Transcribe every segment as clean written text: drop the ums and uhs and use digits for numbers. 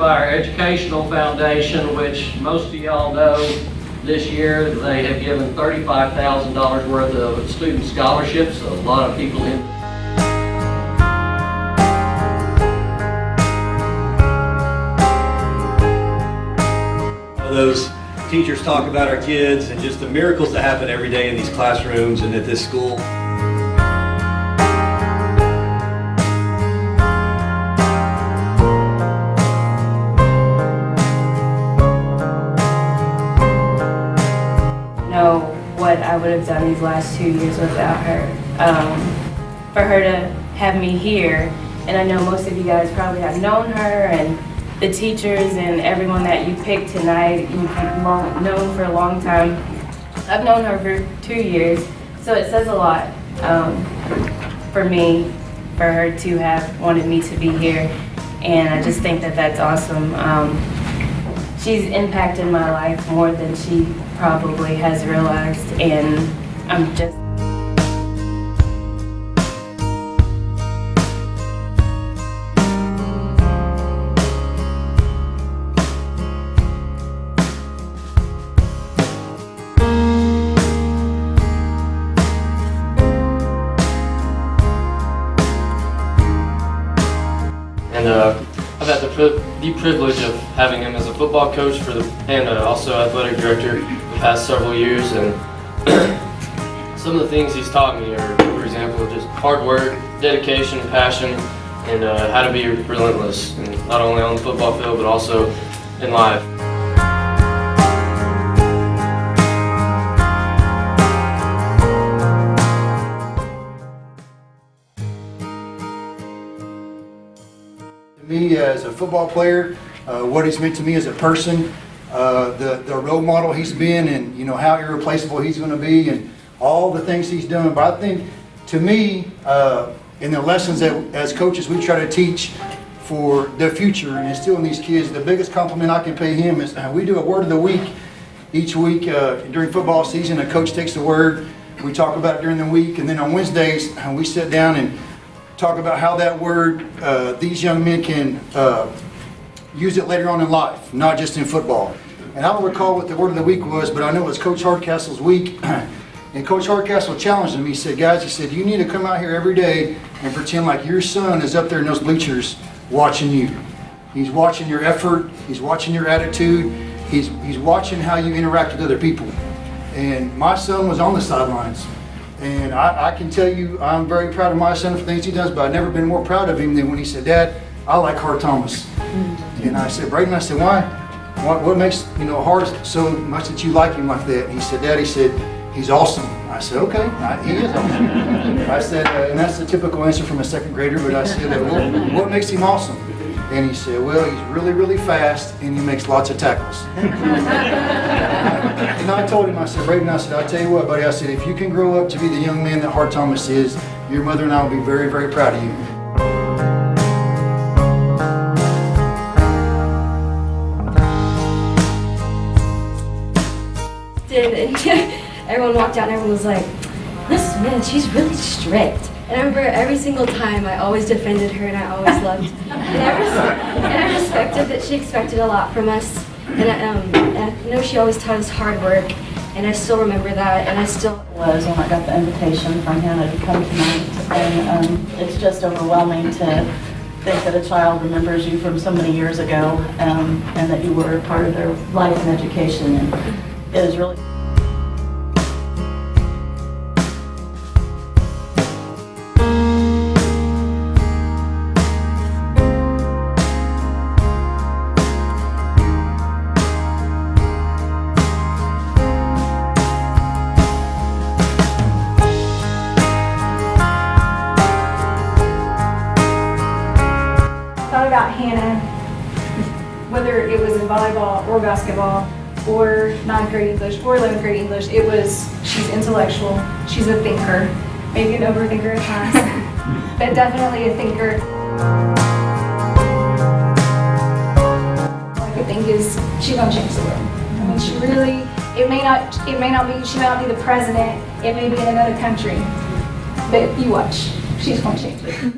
our educational foundation, which most of y'all know this year they have given $35,000 worth of student scholarships. A lot of people in. Those teachers talk about our kids and just the miracles that happen every day in these classrooms and at this school. Know what I would have done these last 2 years without her. For her to have me here, and I know most of you guys probably have known her, and the teachers and everyone that you picked tonight, you've known for a long time. I've known her for 2 years, so it says a lot for me, for her to have wanted me to be here, and I just think that that's awesome. She's impacted my life more than she probably has realized, and I'm just And I've had the privilege of having him as a football coach and also athletic director the past several years. And some of the things he's taught me are, for example, just hard work, dedication, passion, and how to be relentless, and not only on the football field but also in life. Me as a football player, what he's meant to me as a person, the role model he's been, and you know how irreplaceable he's going to be, and all the things he's done. But I think, to me, in the lessons that as coaches we try to teach for the future and instilling these kids, the biggest compliment I can pay him is we do a word of the week each week during football season. A coach takes the word, we talk about it during the week, and then on Wednesdays we sit down and talk about how that word, these young men can use it later on in life, not just in football. And I don't recall what the word of the week was, but I know it was Coach Hardcastle's week. And Coach Hardcastle challenged him. He said, guys, he said, you need to come out here every day and pretend like your son is up there in those bleachers watching you. He's watching your effort. He's watching your attitude. He's watching how you interact with other people. And my son was on the sidelines. And I can tell you, I'm very proud of my son for things he does, but I've never been more proud of him than when he said, Dad, I like Hart Thomas. And I said, Braden, I said, why? What makes Hart so much that you like him like that? And he said, Dad, he said, he's awesome. I said, okay, he is awesome. I said, and that's the typical answer from a second grader, but I said, well, what makes him awesome? And he said, well, he's really, really fast and he makes lots of tackles. And I told him, I said, Braden, I said, I'll tell you what, buddy, I said, if you can grow up to be the young man that Hart Thomas is, your mother and I will be very, very proud of you. And everyone walked out and everyone was like, listen, man, she's really strict. And I remember every single time I always defended her and I always loved. And I respected that she expected a lot from us. And I know she always taught us hard work. And I still remember that. And I still was when I got the invitation from Hannah to come tonight. And it's just overwhelming to think that a child remembers you from so many years ago, and that you were a part of their life and education. And it is really about Hannah, whether it was in volleyball or basketball or 9th grade English or 11th grade English, it was she's intellectual, she's a thinker, maybe an overthinker at times, but definitely a thinker. All I could think is she's gonna change the world. I mean, she really, she may not be the president, it may be in another country, but you watch, she's gonna change it.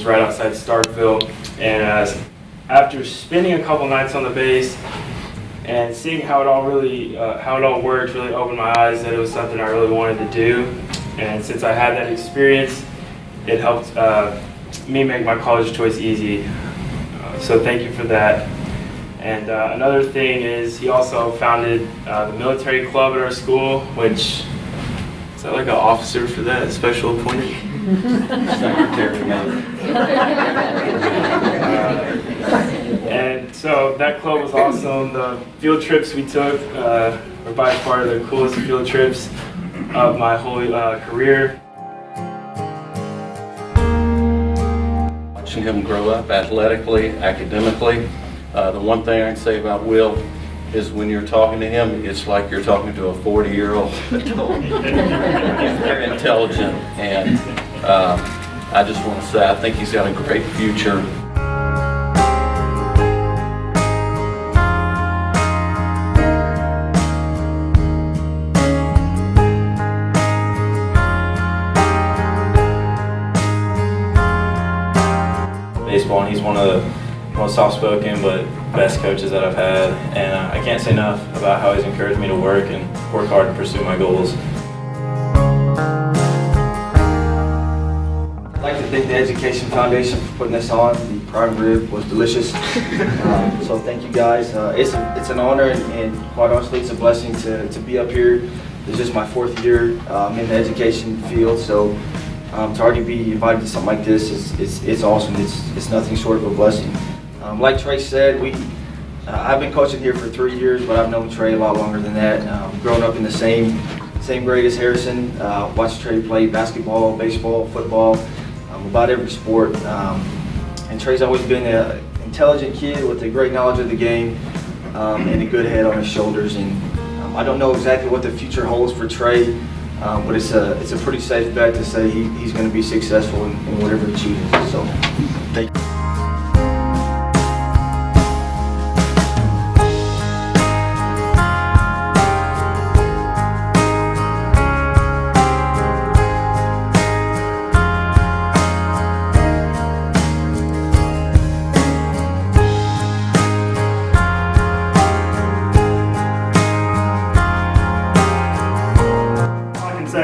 is right outside Starkville. And after spending a couple nights on the base and seeing how it all worked, really opened my eyes that it was something I really wanted to do. And since I had that experience, it helped me make my college choice easy. So thank you for that. And another thing is he also founded the military club at our school, which, is that like an officer for that, special appointed? Secretary. And so that club was awesome. The field trips we took were by far the coolest field trips of my whole career. Watching him grow up athletically, academically. The one thing I can say about Will is when you're talking to him, it's like you're talking to a 40-year-old adult. He's very intelligent, and I just want to say I think he's got a great future. Baseball, and he's one of the most soft-spoken but best coaches that I've had, and I can't say enough about how he's encouraged me to work hard to pursue my goals. I'd like to thank the Education Foundation for putting this on. The prime rib was delicious, so thank you guys. It's an honor, and quite honestly it's a blessing to be up here. This is my 4th year in the education field, so to already be invited to something like this it's awesome. It's nothing short of a blessing. Like Trey said, I've been coaching here for 3 years, but I've known Trey a lot longer than that. Growing up in the same grade as Harrison, watched Trey play basketball, baseball, football, about every sport. And Trey's always been an intelligent kid with a great knowledge of the game and a good head on his shoulders. And I don't know exactly what the future holds for Trey, but it's a pretty safe bet to say he's going to be successful in whatever he chooses. So, thank you.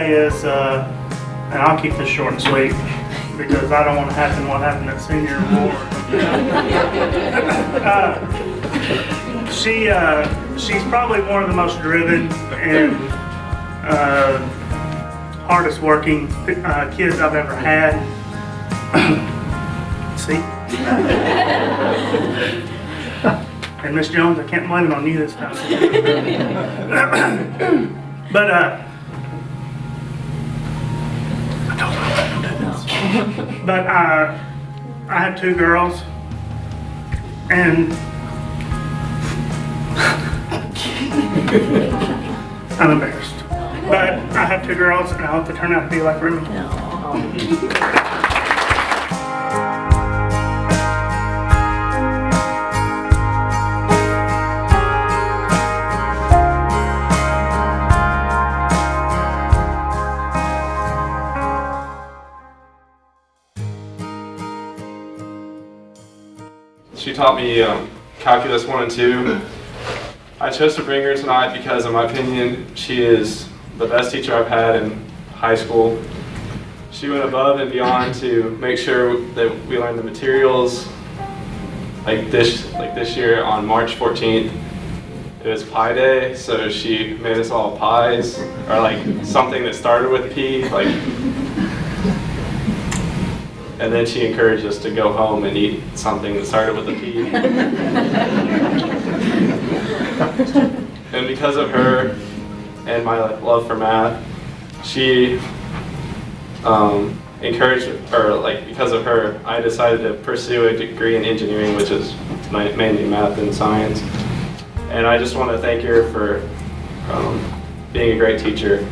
Is, and I'll keep this short and sweet because I don't want to happen what happened at senior war. She's probably one of the most driven and hardest working kids I've ever had. See? And Miss Jones, I can't blame it on you this time. But I have 2 girls, and I'm embarrassed. But I have 2 girls, and I hope they turn out to be like Remy. She taught me calculus 1 and 2. I chose to bring her tonight because, in my opinion, she is the best teacher I've had in high school. She went above and beyond to make sure that we learned the materials. Like this year on March 14th, it was Pi Day, so she made us all pies, or like something that started with P, like. And then she encouraged us to go home and eat something that started with a P. And because of her and my love for math, she encouraged, or because of her, I decided to pursue a degree in engineering, which is mainly math and science. And I just want to thank her for being a great teacher.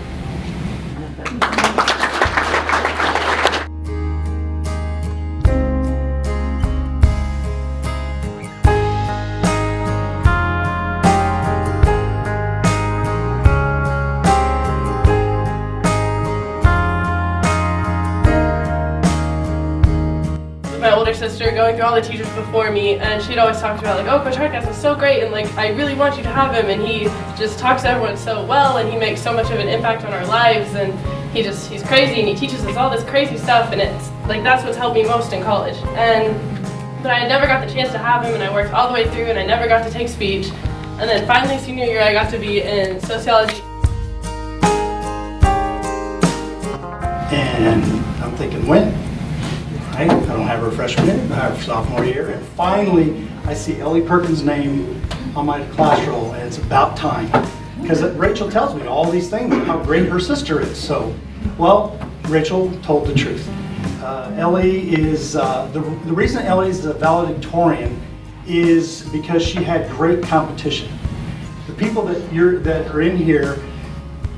going through all the teachers before me, and she'd always talk about like, oh, Coach Harkness is so great, and like I really want you to have him, and he just talks to everyone so well, and he makes so much of an impact on our lives, and he's crazy, and he teaches us all this crazy stuff, and it's like that's what's helped me most in college. But I never got the chance to have him, and I worked all the way through, and I never got to take speech, and then finally senior year I got to be in sociology. And I'm thinking, when? Right? I don't have her freshman year, I have her sophomore year, and finally I see Ellie Perkins' name on my class roll, and it's about time. Because Rachel tells me all these things, how great her sister is. So, well, Rachel told the truth. Ellie is, the reason Ellie is a valedictorian is because she had great competition. The people that are in here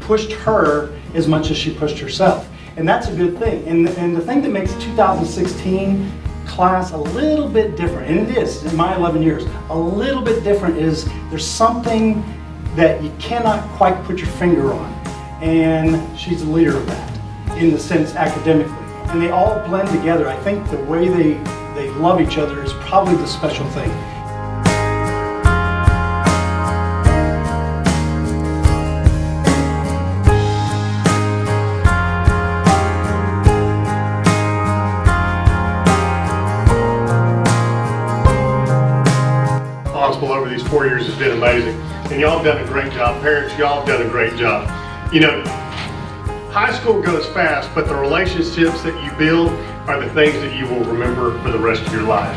pushed her as much as she pushed herself. And that's a good thing. And the thing that makes 2016 class a little bit different, and it is, in my 11 years, a little bit different is there's something that you cannot quite put your finger on. And she's the leader of that, in the sense academically. And they all blend together. I think the way they love each other is probably the special thing. Over these 4 years has been amazing, and y'all have done a great job. Parents, y'all have done a great job. You know, high school goes fast, but the relationships that you build are the things that you will remember for the rest of your life.